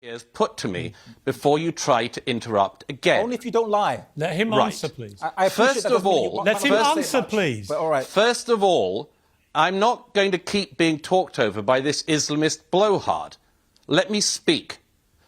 Is put to me before you try to interrupt again. Only if you don't lie. Let him answer, please. First of all, let him answer, please. But all right. First of all, I'm not going to keep being talked over by this Islamist blowhard. Let me speak.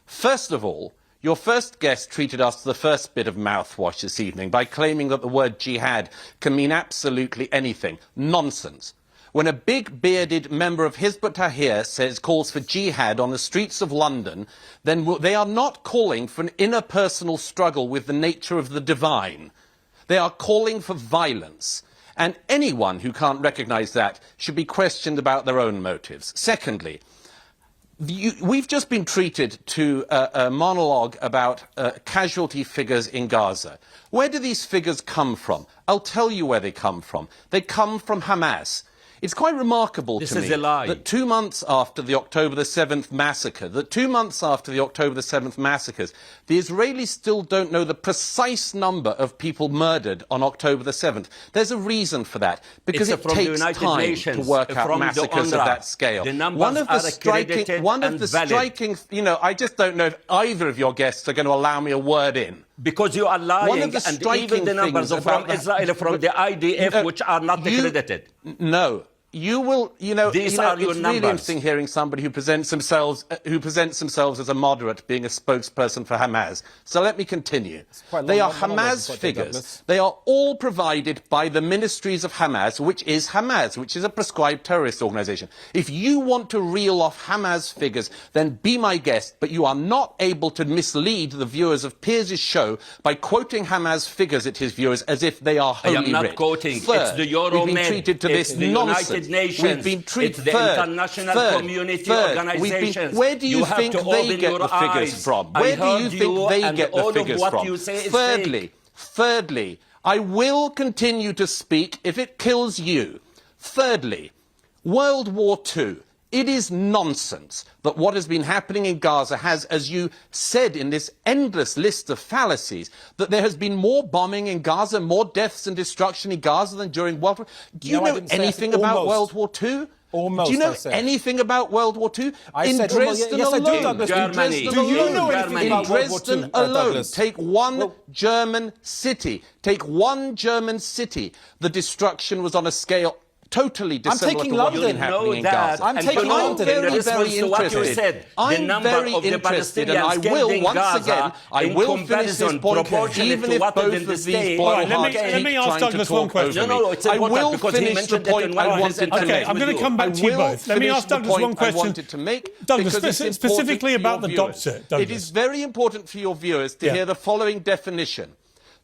First of all, your first guest treated us to the first bit of mouthwash this evening by claiming that the word jihad can mean absolutely anything. Nonsense. When a big bearded member of Hizb ut-Tahrir calls for jihad on the streets of London, then they are not calling for an interpersonal struggle with the nature of the divine. They are calling for violence. And anyone who can't recognise that should be questioned about their own motives. Secondly, we've just been treated to a monologue about casualty figures in Gaza. Where do these figures come from? I'll tell you where they come from. They come from Hamas. It's quite remarkable to me that 2 months after the October the 7th massacre, the Israelis still don't know the precise number of people murdered on October the 7th. There's a reason for that, because it takes time to work out massacres of that scale. One of the striking, you know, I just don't know if either of your guests are going to allow me a word in. Because you are lying, and even the numbers from Israel, from the IDF, which are not accredited. No. You will, these are your it's numbers. really interesting hearing somebody who presents themselves as a moderate being a spokesperson for Hamas. So let me continue. They are Hamas figures. They are all provided by the ministries of Hamas, which is a prescribed terrorist organization. If you want to reel off Hamas figures, then be my guest, but you are not able to mislead the viewers of Piers' show by quoting Hamas figures at his viewers as if they are holy writ. I am not quoting. It's the Euro we've been treated to this nonsense. Nations. We've been treated it's the international community organizations. Where do you think they get the figures from? Where do you think they get the figures from? Thirdly, I will continue to speak if it kills you. Thirdly, World War II. It is nonsense that what has been happening in Gaza has, as you said in this endless list of fallacies, that there has been more bombing in Gaza, more deaths and destruction in Gaza than during World War II. Do you know anything about World War II? Almost, do you know anything about World War II? In Dresden alone, Germany. Do you know anything about World War II? In Dresden alone, take one German city. Take one German city. The destruction was on a scale totally dissimilar to what's been happening in Gaza. I'm taking London. I'm very interested. I'm very interested, and I will, once again, I will finish this point, even if both of these blowhards let me ask Douglas one question. No, it's important because he mentioned that in one of his interviews. Okay, I'm going to come back to you both. Let me ask Douglas one question. Douglas, specifically about the doctor. It is very important for your viewers to hear the following definition.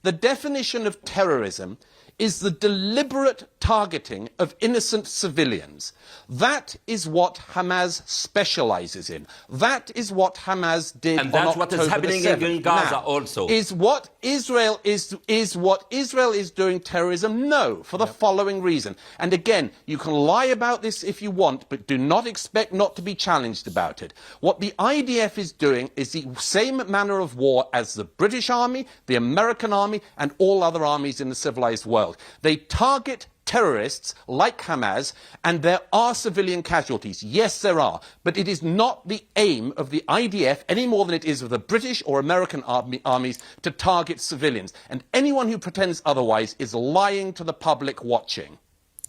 The definition of terrorism is the deliberate targeting of innocent civilians. That is what Hamas specializes in. That is what Hamas did on October the 7th. And that's what is happening in Gaza also. Is what Israel is doing terrorism? No, for the following reason. And again, you can lie about this if you want, but do not expect not to be challenged about it. What the IDF is doing is the same manner of war as the British Army, the American Army, and all other armies in the civilized world. They target terrorists like Hamas, and there are civilian casualties. Yes, there are. But it is not the aim of the IDF, any more than it is of the British or American armies, to target civilians. And anyone who pretends otherwise is lying to the public watching.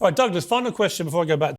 All right, Douglas, final question before I go back.